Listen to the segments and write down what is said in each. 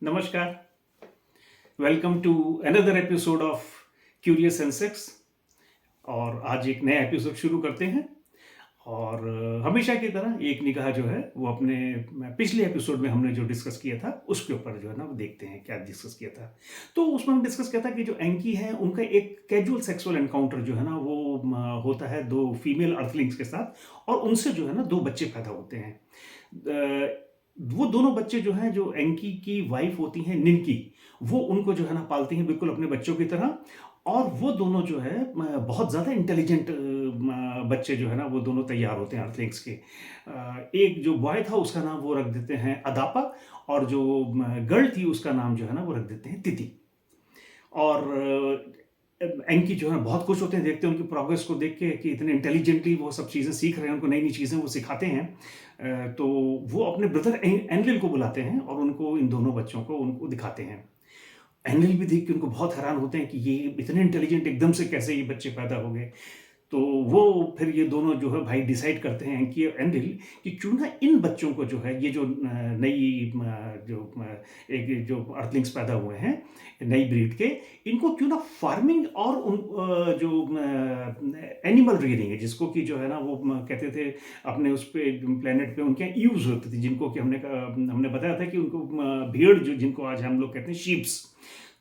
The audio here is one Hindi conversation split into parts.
नमस्कार, welcome to another episode of curious insects. और आज एक नया एपिसोड शुरू करते हैं। और हमेशा की तरह एक निगाह जो है वो अपने पिछले एपिसोड में हमने जो डिस्कस किया था उसके ऊपर जो है ना वो देखते हैं क्या डिस्कस किया था। तो उसमें हम डिस्कस किया था कि जो एंकी है उनका एक कैजुअल सेक्सुअल एनकाउंटर जो है ना वो होता है दो फीमेल अर्थलिंग्स के साथ, और उनसे जो है ना दो बच्चे पैदा होते हैं। वो दोनों बच्चे जो हैं, जो एंकी की वाइफ होती हैं निनकी, वो उनको जो है ना पालती हैं बिल्कुल अपने बच्चों की तरह। और वो दोनों जो है बहुत ज़्यादा इंटेलिजेंट बच्चे जो है ना वो दोनों तैयार होते हैं अर्थलिंग्स के। एक जो बॉय था उसका नाम वो रख देते हैं अदापा, और जो गर्ल थी उसका नाम जो है ना वो रख देते हैं तिथि। और एंकी जो है बहुत खुश होते हैं, देखते हैं उनकी प्रोग्रेस को देख के कि इतने इंटेलिजेंटली वो सब चीज़ें सीख रहे हैं, उनको नई नई चीज़ें वो सिखाते हैं। तो वो अपने ब्रदर एनलिल को बुलाते हैं और उनको इन दोनों बच्चों को उनको दिखाते हैं। एनलिल भी देख के उनको बहुत हैरान होते हैं कि ये इतने इंटेलिजेंट एकदम से कैसे ये बच्चे पैदा हो गए। तो वो फिर ये दोनों जो है भाई डिसाइड करते हैं कि एंडिल कि क्यों ना इन बच्चों को जो है ये जो नई एक जो अर्थलिंग्स पैदा हुए हैं नई ब्रीड के, इनको क्यों ना फार्मिंग और उन जो एनिमल रियरिंग है जिसको कि जो है ना वो कहते थे अपने उस पे प्लेनेट पे उनके ईव्स होती थी, जिनको कि हमने बताया था कि उनको भेड़ जो जिनको आज हम लोग कहते हैं शीप्स।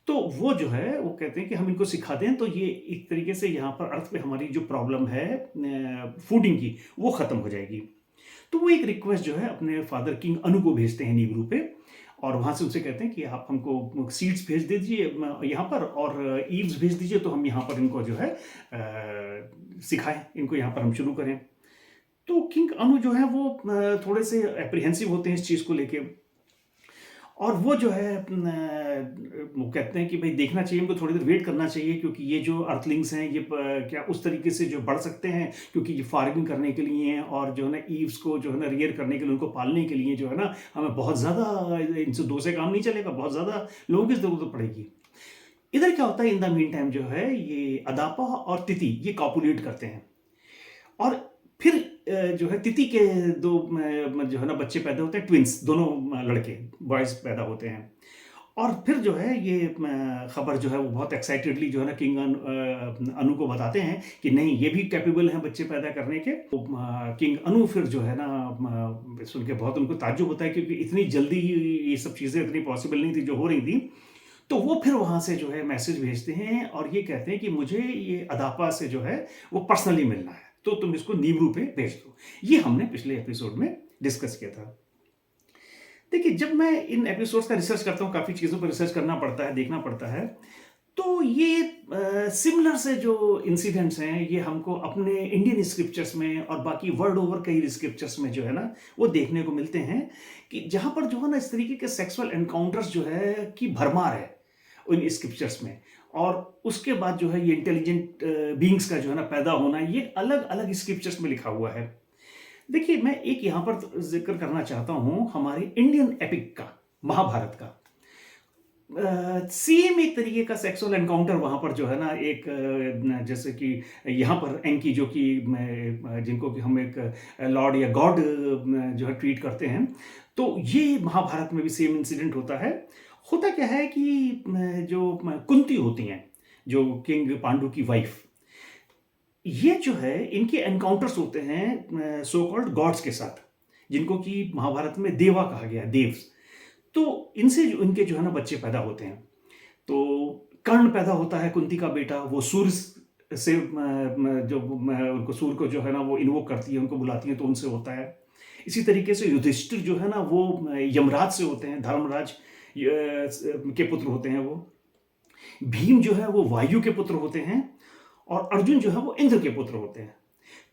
तो वो जो है वो कहते हैं कि हम इनको सिखा दें तो ये एक तरीके से यहाँ पर अर्थ पे हमारी जो प्रॉब्लम है फूडिंग की वो ख़त्म हो जाएगी। तो वो एक रिक्वेस्ट जो है अपने फादर किंग अनु को भेजते हैं नीबरू पे, और वहाँ से उनसे कहते हैं कि आप हमको सीड्स भेज दीजिए यहाँ पर, और ईव्स भेज दीजिए तो हम यहाँ पर इनको जो है सिखाएं, इनको यहाँ पर हम शुरू करें। तो किंग अनु जो है वो थोड़े से एप्रीहेंसिव होते हैं इस चीज़ को लेके, और वो जो है वो कहते हैं कि भाई देखना चाहिए, इनको थोड़ी देर वेट करना चाहिए, क्योंकि ये जो अर्थलिंग्स हैं ये क्या उस तरीके से जो बढ़ सकते हैं, क्योंकि ये फार्मिंग करने के लिए हैं और जो है ना ईव्स को जो है ना रियर करने के लिए, उनको पालने के लिए जो है ना हमें बहुत ज़्यादा इनसे दो से काम नहीं चलेगा, बहुत ज़्यादा लोगों की ज़रूरत पड़ेगी। इधर क्या होता है, इन द मीन टाइम जो है ये अदापा और तिथि ये कॉपुलेट करते हैं, और फिर जो है तिथि के दो जो है ना बच्चे पैदा होते हैं, ट्विंस, दोनों लड़के बॉयज पैदा होते हैं। और फिर जो है ये खबर जो है वो बहुत एक्साइटेडली जो है ना किंग अनु को बताते हैं कि नहीं ये भी कैपेबल हैं बच्चे पैदा करने के। तो किंग अनु फिर जो है ना सुन के बहुत उनको ताज्जुब होता है, क्योंकि इतनी जल्दी ये सब चीज़ें इतनी पॉसिबल नहीं थी जो हो रही थी। तो वो फिर वहाँ से जो है मैसेज भेजते हैं और ये कहते हैं कि मुझे ये अदापा से जो है वो पर्सनली मिलना है, तो तुम इसको नीमरू पे भेज दो। ये हमने पिछले एपिसोड में डिस्कस किया था। देखिए, जब मैं इन एपिसोड्स का रिसर्च करता हूँ, काफ़ी चीज़ों पर रिसर्च करना पड़ता है, देखना पड़ता है, तो ये सिमिलर से जो इंसिडेंट्स हैं ये हमको अपने इंडियन स्क्रिप्चर्स में और बाकी वर्ल्ड ओवर कई स्क्रिप्चर्स में जो है ना वो देखने को मिलते हैं, कि जहाँ पर जो है ना इस तरीके के सेक्सुअल एनकाउंटर्स जो है कि भरमार है उन स्क्रिप्चर्स में। और उसके बाद जो है ये इंटेलिजेंट बीइंग्स का जो है ना पैदा होना, ये अलग अलग स्क्रिप्चर्स में लिखा हुआ है। देखिए, मैं एक यहाँ पर जिक्र करना चाहता हूँ हमारे इंडियन एपिक का, महाभारत का। सेम एक तरीके का सेक्सुअल एनकाउंटर वहाँ पर जो है ना एक जैसे कि यहाँ पर एंकी जो कि जिनको कि हम एक लॉर्ड या गॉड जो है ट्रीट करते हैं, तो ये महाभारत में भी सेम इंसिडेंट होता है। होता क्या है कि जो कुंती होती हैं, जो किंग पांडु की वाइफ, ये जो है इनके एनकाउंटर्स होते हैं सो कॉल्ड गॉड्स के साथ, जिनको कि महाभारत में देवा कहा गया है, देव्स। तो इनसे जो इनके जो है ना बच्चे पैदा होते हैं। तो कर्ण पैदा होता है कुंती का बेटा, वो सूर्य से जो उनको सूर्य को जो है ना वो इन्वोक करती है, उनको बुलाती है, तो उनसे होता है। इसी तरीके से युधिष्ठिर जो है ना वो यमराज से होते हैं, धर्मराज के पुत्र होते हैं वो। भीम जो है वो वायु के पुत्र होते हैं, और अर्जुन जो है वो इंद्र के पुत्र होते हैं।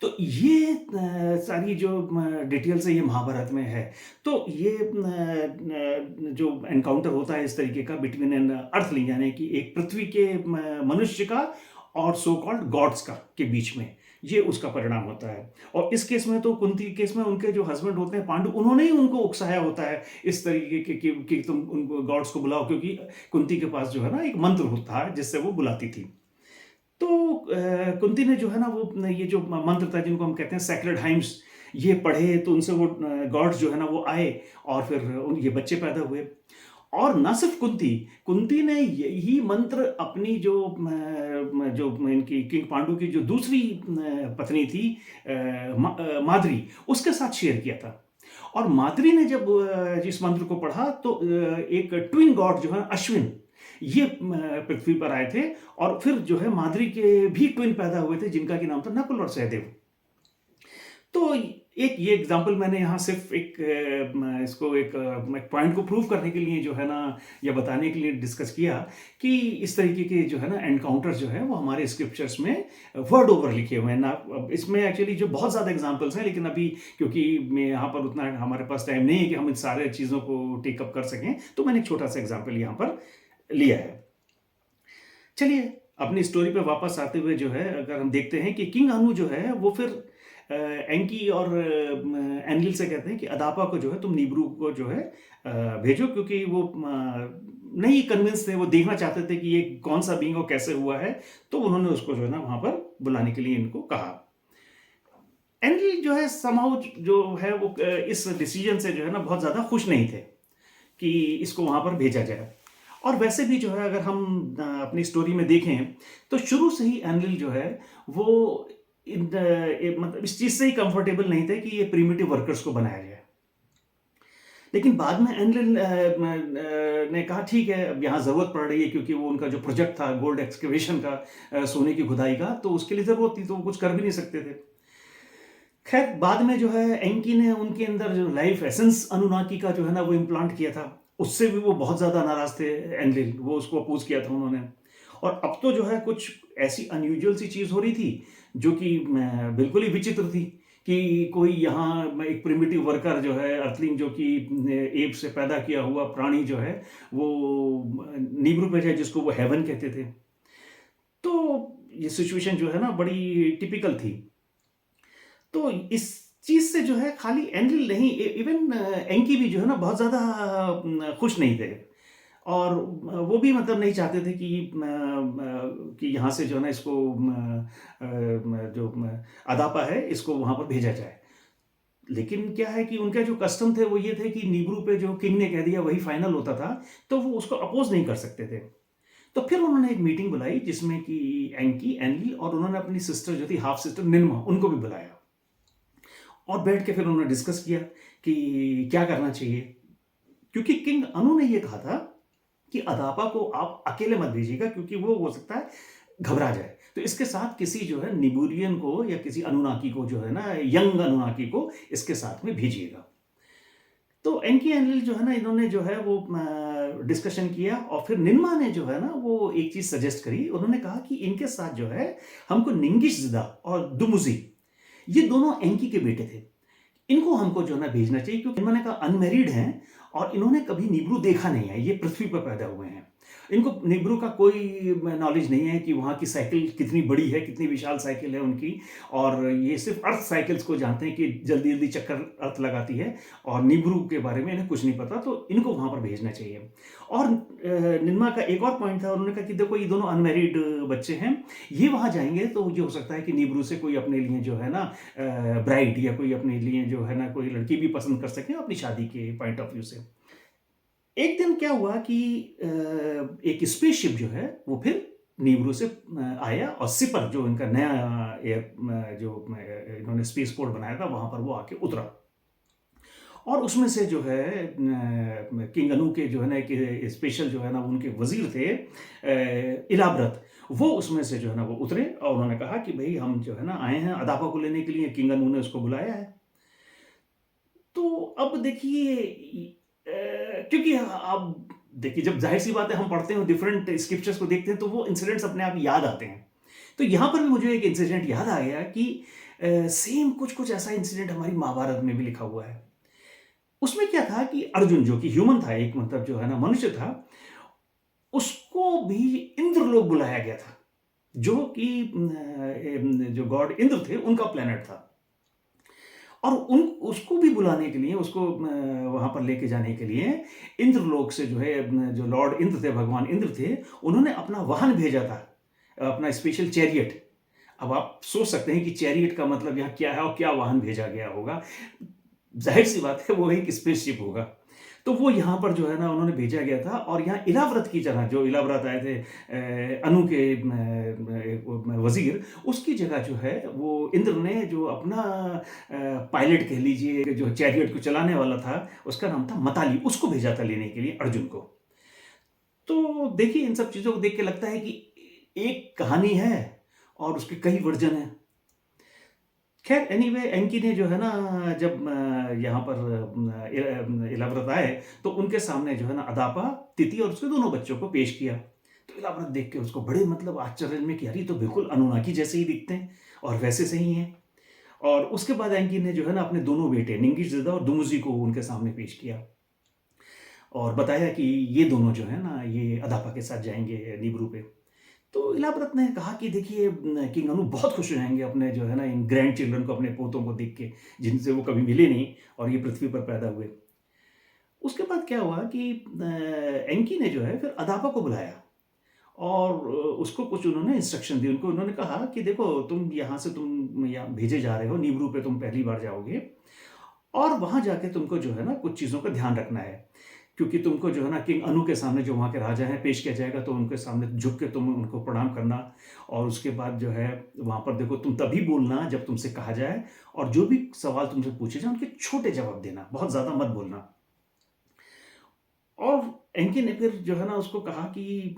तो ये सारी जो डिटेल्स है ये महाभारत में है। तो ये जो एनकाउंटर होता है इस तरीके का बिटवीन एन अर्थलिंग, यानी कि एक पृथ्वी के मनुष्य का और सो कॉल्ड गॉड्स का के बीच में, ये उसका परिणाम होता है। और इस केस में तो कुंती के केस में उनके जो हस्बैंड होते हैं पांडु, उन्होंने ही उनको उकसाया होता है इस तरीके के कि तुम उनको गॉड्स को बुलाओ, क्योंकि कुंती के पास जो है ना एक मंत्र होता है जिससे वो बुलाती थी। तो कुंती ने जो है ना वो ये जो मंत्र था जिनको हम कहते हैं सैक्रेड हाइम्स, ये पढ़े, तो उनसे वो गॉड्स जो है ना वो आए, और फिर ये बच्चे पैदा हुए। और ना सिर्फ कुंती, कुंती ने यही मंत्र अपनी जो इनकी किंग पांडु की जो दूसरी पत्नी थी माद्री, उसके साथ शेयर किया था। और माद्री ने जब इस मंत्र को पढ़ा तो एक ट्विन गॉड जो है अश्विन, ये पृथ्वी पर आए थे और फिर जो है माद्री के भी ट्विन पैदा हुए थे जिनका की नाम था नकुल और सहदेव। तो एक ये एग्जांपल मैंने यहाँ सिर्फ इसको एक पॉइंट को प्रूव करने के लिए जो है ना, या बताने के लिए डिस्कस किया कि इस तरीके के जो है ना एनकाउंटर जो है वो हमारे स्क्रिप्चर्स में वर्ड ओवर लिखे हुए हैं ना। अब इसमें एक्चुअली जो बहुत ज़्यादा एग्जांपल्स हैं, लेकिन अभी क्योंकि मैं यहाँ पर उतना हमारे पास टाइम नहीं है कि हम इन सारे चीज़ों को टेकअप कर सकें, तो मैंने एक छोटा सा एग्जाम्पल यहाँ पर लिया है। चलिए अपनी स्टोरी पे वापस आते हुए जो है, अगर हम देखते हैं कि किंग अनु जो है वो फिर एंकी और एनलिल से कहते हैं कि अदापा को जो है तुम नीब्रू को जो है भेजो, क्योंकि वो नहीं कन्विंस थे, वो देखना चाहते थे कि ये कौन सा बीइंग और कैसे हुआ है। तो उन्होंने उसको जो है ना वहां पर बुलाने के लिए इनको कहा। एनलिल जो है समहाउ जो है वो इस डिसीजन से जो है ना बहुत ज्यादा खुश नहीं थे कि इसको वहां पर भेजा जाए। और वैसे भी जो है अगर हम अपनी स्टोरी में देखें तो शुरू से ही एनलिल जो है वो मतलब इस चीज से ही कंफर्टेबल नहीं थे कि ये प्रिमिटिव वर्कर्स को बनाया जाए। लेकिन बाद में एनलिल ने कहा ठीक है, अब यहाँ जरूरत पड़ रही है, क्योंकि वो उनका जो प्रोजेक्ट था गोल्ड एक्सकेवेशन का, सोने की खुदाई का, तो उसके लिए जरूरत थी, तो वो कुछ कर भी नहीं सकते थे। खैर बाद में जो है एंकी ने उनके अंदर जो लाइफ एसेंस अनुनाकी का जो है ना वो इम्प्लांट किया था, उससे भी वो बहुत ज्यादा नाराज थे एनलिल, वो उसको अपोज किया था उन्होंने। और अब तो जो है कुछ ऐसी अनयूजुअल सी चीज हो रही थी जो कि बिल्कुल ही विचित्र थी कि कोई यहाँ एक प्रिमिटिव वर्कर जो है अर्थलिंग, जो कि एप से पैदा किया हुआ प्राणी जो है वो नीब्रू पे जाए, जिसको वो हेवन कहते थे। तो ये सिचुएशन जो है ना बड़ी टिपिकल थी। तो इस चीज से जो है खाली एनरिल नहीं, इवन एंकी भी जो है ना बहुत ज्यादा खुश नहीं थे। और वो भी मतलब नहीं चाहते थे कि यहाँ से जो है ना इसको जो अदापा है इसको वहां पर भेजा जाए। लेकिन क्या है कि उनका जो कस्टम थे वो ये थे कि नीब्रू पे जो किंग ने कह दिया वही फाइनल होता था, तो वो उसको अपोज नहीं कर सकते थे। तो फिर उन्होंने एक मीटिंग बुलाई जिसमें कि एंकी, एनली और उन्होंने अपनी सिस्टर जो थी हाफ सिस्टर निरमा, उनको भी बुलाया और बैठ के फिर उन्होंने डिस्कस किया कि क्या करना चाहिए। क्योंकि किंग अनु ने यह कहा था कि अदापा को आप अकेले मत भेजिएगा, क्योंकि वो हो सकता है घबरा जाए, तो इसके साथ किसी जो है निबूरियन को या किसी अनुनाकी को जो है ना, यंग अनुनाकी को इसके साथ में भेजिएगा। तो एंकी एनलिल जो है ना इन्होंने जो है वो डिस्कशन किया और फिर निन्मा ने जो है ना वो एक चीज सजेस्ट करी। उन्होंने कहा कि इनके साथ जो है हमको निंगिश जिदा और दुमुजी, ये दोनों एंकी के बेटे थे, इनको हमको जो है ना भेजना चाहिए, क्योंकि इन्होंने कहा अनमेरिड हैं और इन्होंने कभी नीब्रू देखा नहीं है, ये पृथ्वी पर पैदा हुए हैं, इनको नीब्रू का कोई नॉलेज नहीं है कि वहाँ की साइकिल कितनी बड़ी है, कितनी विशाल साइकिल है उनकी, और ये सिर्फ अर्थ साइकिल्स को जानते हैं कि जल्दी जल्दी चक्कर अर्थ लगाती है, और नीब्रू के बारे में इन्हें कुछ नहीं पता, तो इनको वहाँ पर भेजना चाहिए। और निन्मा का एक और पॉइंट था, उन्होंने कहा कि देखो ये दोनों अनमेरिड बच्चे हैं, ये वहाँ जाएंगे तो ये हो सकता है कि नीब्रू से कोई अपने लिए जो है ना ब्राइड या कोई अपने लिए जो है ना कोई लड़की भी पसंद कर सके अपनी शादी के पॉइंट ऑफ व्यू से। एक दिन क्या हुआ कि एक स्पेसशिप जो है वो फिर नीब्रू से आया और सिपर, जो इनका नया एयर जो इन्होंने स्पेस पोर्ट बनाया था, वहां पर वो आके उतरा। और उसमें से जो है किंग अनु के जो है ना एक स्पेशल जो है ना उनके वजीर थे इलाब्रत, वो उसमें से जो है ना वो उतरे और उन्होंने कहा कि भाई हम जो है ना आए हैं अदापा को लेने के लिए, किंग अनु ने उसको बुलाया है। तो अब देखिए क्योंकि आप देखिए जब जाहिर सी बात है हम पढ़ते हैं डिफरेंट स्क्रिप्चर्स को देखते हैं तो वो इंसिडेंट्स अपने आप याद आते हैं। तो यहां पर भी मुझे एक इंसिडेंट याद आ गया कि सेम कुछ कुछ ऐसा इंसिडेंट हमारी महाभारत में भी लिखा हुआ है। उसमें क्या था कि अर्जुन जो कि ह्यूमन था, एक मतलब जो है ना मनुष्य था, उसको भी इंद्रलोक बुलाया गया था, जो कि जो गॉड इंद्र थे उनका प्लेनेट था। और उसको भी बुलाने के लिए, उसको वहां पर लेके जाने के लिए इंद्रलोक से जो है जो लॉर्ड इंद्र थे, भगवान इंद्र थे, उन्होंने अपना वाहन भेजा था, अपना स्पेशल चैरियट। अब आप सोच सकते हैं कि चैरियट का मतलब यहाँ क्या है और क्या वाहन भेजा गया होगा। जाहिर सी बात है वो एक स्पेसशिप होगा। तो वो यहाँ पर जो है ना उन्होंने भेजा गया था और यहाँ इलाव्रत की जगह जो इलाव्रत आए थे अनु के वज़ीर, उसकी जगह जो है वो इंद्र ने जो अपना पायलट कह लीजिए, जो चैरियट को चलाने वाला था, उसका नाम था मताली, उसको भेजा था लेने के लिए अर्जुन को। तो देखिए इन सब चीज़ों को देख के लगता है कि एक कहानी है और उसके कई वर्जन हैं। खैर एनीवे एंकी ने जो है ना जब यहाँ पर इलाव्रत आए तो उनके सामने जो है ना अदापा, तिति और उसके दोनों बच्चों को पेश किया। तो इलाव्रत देख के उसको बड़े मतलब आश्चर्य में कि यार ये तो बिल्कुल अनुनाकी जैसे ही दिखते हैं और वैसे से ही हैं। और उसके बाद एंकी ने जो है ना अपने दोनों बेटे निंगिशजिदा और दुमुजी को उनके सामने पेश किया और बताया कि ये दोनों जो है ना ये अदापा के साथ जाएंगे नीब्रू पे। तो इलाव्रत ने कहा कि देखिए किंग अनु बहुत खुश हो जाएंगे अपने जो है ना इन ग्रैंड चिल्ड्रन को, अपने पोतों को देख के, जिनसे वो कभी मिले नहीं और ये पृथ्वी पर पैदा हुए। उसके बाद क्या हुआ कि एंकी ने जो है फिर अदापा को बुलाया और उसको कुछ उन्होंने इंस्ट्रक्शन दी। उनको उन्होंने कहा कि देखो तुम यहाँ से तुम यहाँ भेजे जा रहे हो, नीब्रू पे तुम पहली बार जाओगे और वहाँ जाके तुमको जो है ना कुछ चीज़ों का ध्यान रखना है। क्योंकि तुमको जो है ना किंग अनु के सामने जो वहाँ के राजा हैं पेश किया जाएगा, तो उनके सामने झुक के तुम उनको प्रणाम करना और उसके बाद जो है वहाँ पर देखो तुम तभी बोलना जब तुमसे कहा जाए और जो भी सवाल तुमसे पूछे जाए उनके छोटे जवाब देना, बहुत ज़्यादा मत बोलना। और एंकी ने फिर जो है ना उसको कहा कि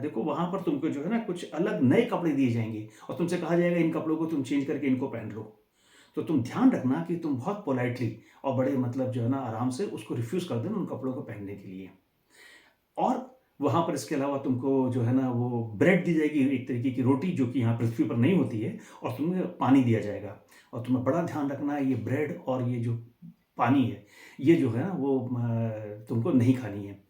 देखो वहाँ पर तुमको जो है ना कुछ अलग नए कपड़े दिए जाएंगे और तुमसे कहा जाएगा इन कपड़ों को तुम चेंज करके इनको पहन लो। तो तुम ध्यान रखना कि तुम बहुत पोलाइटली और बड़े मतलब जो है ना आराम से उसको रिफ्यूज़ कर देना उन कपड़ों को पहनने के लिए। और वहाँ पर इसके अलावा तुमको जो है ना वो ब्रेड दी जाएगी, एक तरीके की रोटी जो कि यहाँ पृथ्वी पर नहीं होती है, और तुम्हें पानी दिया जाएगा। और तुम्हें बड़ा ध्यान रखना है ये ब्रेड और ये जो पानी है, ये जो है ना वो तुमको नहीं खानी है।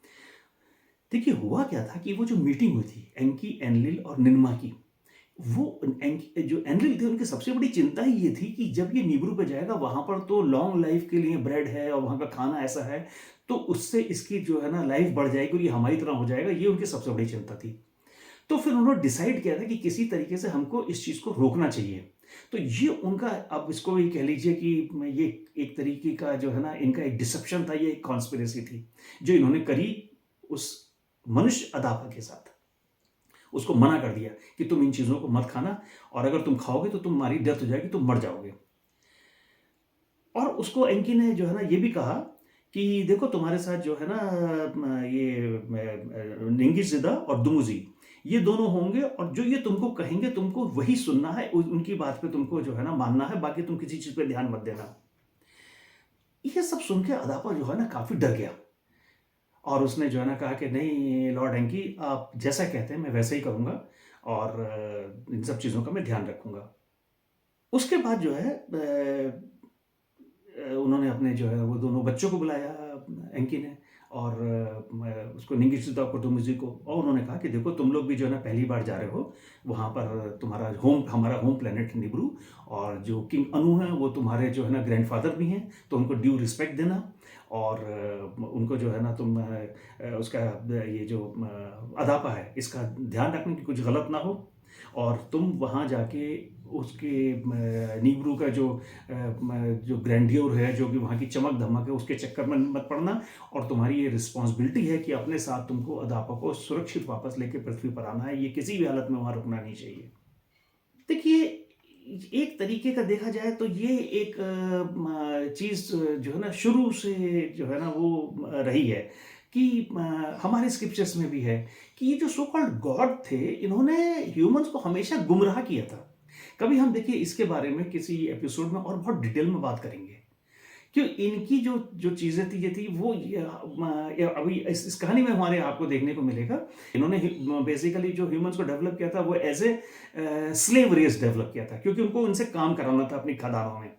देखिए हुआ क्या था कि वो जो मीटिंग हुई थी एंकी, एनलिल और निन्मा की, वो जो एनरिल थे उनकी सबसे बड़ी चिंता ही ये थी कि जब ये नीब्रू पे जाएगा वहाँ पर तो लॉन्ग लाइफ के लिए ब्रेड है और वहाँ का खाना ऐसा है, तो उससे इसकी जो है ना लाइफ बढ़ जाएगी और ये हमारी तरह हो जाएगा, ये उनकी सबसे बड़ी चिंता थी। तो फिर उन्होंने डिसाइड किया था कि किसी तरीके से हमको इस चीज़ को रोकना चाहिए। तो ये उनका, अब इसको ये कह लीजिए कि ये एक तरीके का जो है ना इनका एक डिसेप्शन था, ये एक कॉन्स्पिरेसी थी जो इन्होंने करी उस मनुष्य अदापा के साथ। उसको मना कर दिया कि तुम इन चीज़ों को मत खाना और अगर तुम खाओगे तो तुम्हारी डेथ हो जाएगी, तुम मर जाओगे। और उसको एंकी ने जो है ना ये भी कहा कि देखो तुम्हारे साथ जो है ना ये निंगिशजिदा और दुमुजी, ये दोनों होंगे और जो ये तुमको कहेंगे तुमको वही सुनना है, उनकी बात पे तुमको जो है ना मानना है, बाकी तुम किसी चीज़ पे ध्यान मत देना। ये सब सुन के अदापा जो है ना काफ़ी डर गया और उसने जो है ना कहा कि नहीं लॉर्ड एंकी, आप जैसा कहते हैं मैं वैसे ही करूँगा और इन सब चीज़ों का मैं ध्यान रखूँगा। उसके बाद जो है उन्होंने अपने जो है वो दोनों बच्चों को बुलाया एंकी ने और उसको निंगिशजिदा और दुमुजी को, और उन्होंने कहा कि देखो तुम लोग भी जो है ना पहली बार जा रहे हो, वहाँ पर तुम्हारा हमारा होम प्लेनेट नीब्रू, और जो किंग अनु हैं वो तुम्हारे जो है ना ग्रैंडफादर भी हैं, तो उनको ड्यू रिस्पेक्ट देना और उनको जो है ना तुम उसका ये जो अदापा है इसका ध्यान रखना कि कुछ गलत ना हो, और तुम वहाँ जाके उसके नीब्रू का जो ग्रैंडियर है, जो कि वहाँ की चमक धमक है, उसके चक्कर में मत पड़ना, और तुम्हारी ये रिस्पॉन्सिबिलिटी है कि अपने साथ तुमको अदापा को सुरक्षित वापस लेके पृथ्वी पर आना है, ये किसी भी हालत में वहाँ रुकना नहीं चाहिए। देखिए एक तरीके का देखा जाए तो ये एक चीज़ जो है ना शुरू से जो है ना वो रही है कि हमारे स्क्रिप्चर्स में भी है कि ये जो सो कॉल्ड गॉड थे, इन्होंने ह्यूमंस को हमेशा गुमराह किया था। कभी हम देखिए इसके बारे में किसी एपिसोड में और बहुत डिटेल में बात करेंगे कि इनकी जो जो चीज़ें थी ये थी वो अभी इस कहानी में हमारे आपको देखने को मिलेगा। इन्होंने बेसिकली जो ह्यूमंस को डेवलप किया था वो as a slave race develop किया था, क्योंकि उनको उनसे काम कराना था अपनी खदानों में।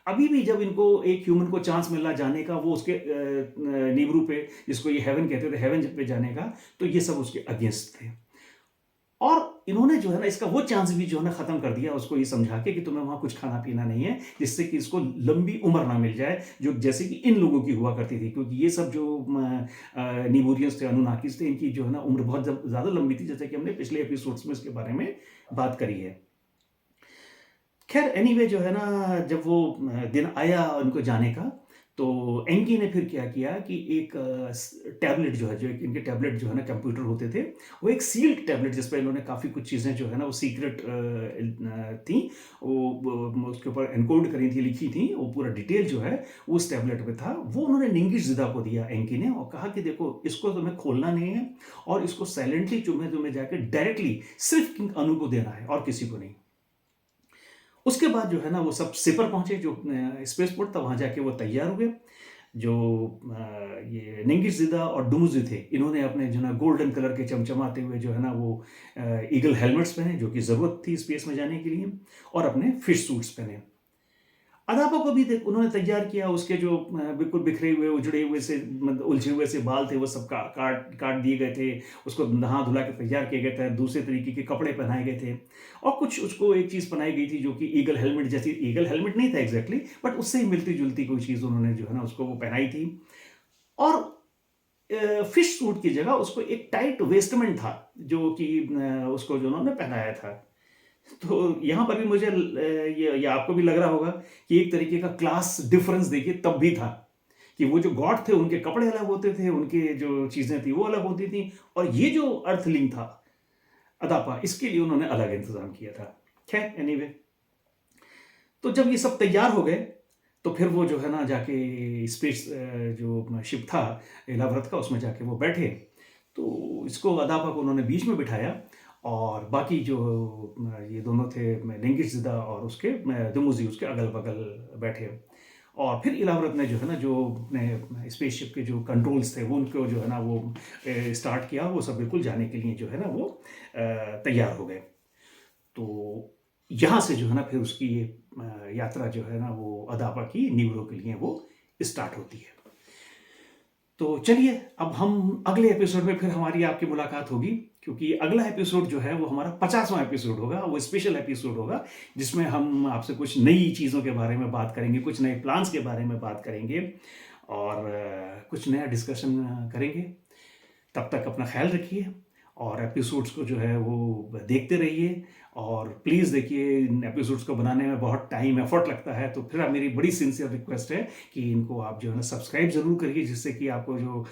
अभी भी जब इनको एक ह्यूमन को चांस मिला जाने का वो उसके नीब्रू पे, जिसको ये हेवन कहते थे, हेवन पे जाने का, तो ये सब उसके अगेंस्ट थे। और इन्होंने जो है ना इसका वो चांस भी जो है ना ख़त्म कर दिया, उसको ये समझा के कि तुम्हें वहाँ कुछ खाना पीना नहीं है, जिससे कि इसको लंबी उम्र ना मिल जाए, जो जैसे कि इन लोगों की हुआ करती थी, क्योंकि ये सब जो नीबूरियंस थे, अनुनाकिस थे, इनकी जो है ना उम्र बहुत ज़्यादा लंबी थी, जैसे कि हमने पिछले एपिसोड्स में इसके बारे में बात करी है। खैर एनीवे जो है ना जब वो दिन आया उनको जाने का, तो एंकी ने फिर क्या किया कि एक टैबलेट जो है, जो इनके टैबलेट जो है ना कंप्यूटर होते थे, वो एक सील्ड टैबलेट जिस पे इन्होंने काफ़ी कुछ चीज़ें जो है ना वो सीक्रेट थी, वो उसके ऊपर एनकोड करी थी, लिखी थी, वो पूरा डिटेल जो है वो उस टैबलेट पे था। वो उन्होंने निंगिश ज़िदा को दिया एंकी ने, और कहा कि देखो इसको तुम्हें खोलना नहीं है, और इसको साइलेंटली तुम्हें तुम्हें जाकर डायरेक्टली सिर्फ किंग अनु को देना है और किसी को नहीं। उसके बाद जो है ना वो सब सिपर पहुंचे, जो स्पेसपोर्ट था, वहां जाके वो तैयार हुए। जो ये निंगिश जिदा और डुमुजी थे, इन्होंने अपने जो है ना गोल्डन कलर के चमचमाते हुए जो है ना वो ईगल हेलमेट्स पहने, जो कि ज़रूरत थी स्पेस में जाने के लिए, और अपने फिश सूट्स पहने। अदापा को भी देख उन्होंने तैयार किया, उसके जो बिल्कुल बिखरे हुए, उजड़े हुए से, मतलब उलझे हुए से बाल थे, वो सब काट काट दिए गए थे। उसको नहा धुला के तैयार किया गया था, दूसरे तरीके के कपड़े पहनाए गए थे, और कुछ उसको एक चीज़ पहनाई गई थी जो कि ईगल हेलमेट जैसी, ईगल हेलमेट नहीं था एग्जैक्टली, बट उससे ही मिलती जुलती कोई चीज़ उन्होंने जो है ना उसको वो पहनाई थी। और फिश सूट की जगह उसको एक टाइट वेस्टमेंट था, जो कि उसको जो उन्होंने पहनाया था। तो यहाँ पर भी मुझे ये आपको भी लग रहा होगा कि एक तरीके का क्लास डिफरेंस देखिए तब भी था, कि वो जो गॉड थे उनके कपड़े अलग होते थे, उनके जो चीज़ें थी वो अलग होती थी, और ये जो अर्थलिंग था अदापा, इसके लिए उन्होंने अलग इंतजाम किया था। खैर एनीवे, तो जब ये सब तैयार हो गए, तो फिर वो जो है ना जाके स्पेस जो शिप था इलाव्रत का, उसमें जाके वो बैठे। तो इसको अदापा को उन्होंने बीच में बिठाया, और बाकी जो ये दोनों थे, लिंगिश जिदा और उसके दुमुजी, उसके अगल बगल बैठे। और फिर इलाव्रत ने जो है ना जो अपने स्पेसशिप के जो कंट्रोल्स थे वो उनको जो है ना वो स्टार्ट किया, वो सब बिल्कुल जाने के लिए जो है ना वो तैयार हो गए। तो यहाँ से जो है ना फिर उसकी ये यात्रा जो है ना वो अदापा की नींवों के लिए वो स्टार्ट होती है। तो चलिए, अब हम अगले एपिसोड में फिर हमारी आपकी मुलाकात होगी, क्योंकि अगला एपिसोड जो है वो हमारा 50वां एपिसोड होगा, वो स्पेशल एपिसोड होगा, जिसमें हम आपसे कुछ नई चीज़ों के बारे में बात करेंगे, कुछ नए प्लान्स के बारे में बात करेंगे, और कुछ नया डिस्कशन करेंगे। तब तक अपना ख्याल रखिए, और एपिसोड्स को जो है वो देखते रहिए, और प्लीज़ देखिए, इन एपिसोड्स को बनाने में बहुत टाइम एफर्ट लगता है, तो फिर मेरी बड़ी सिंसियर रिक्वेस्ट है कि इनको आप जो है ना सब्सक्राइब ज़रूर करिए, जिससे कि आपको जो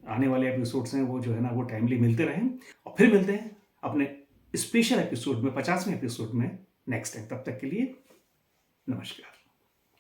आने वाले एपिसोड्स हैं वो जो है ना वो टाइमली मिलते रहें। और फिर मिलते हैं अपने स्पेशल एपिसोड में, 50वें एपिसोड में नेक्स्ट टाइम। तब तक के लिए नमस्कार।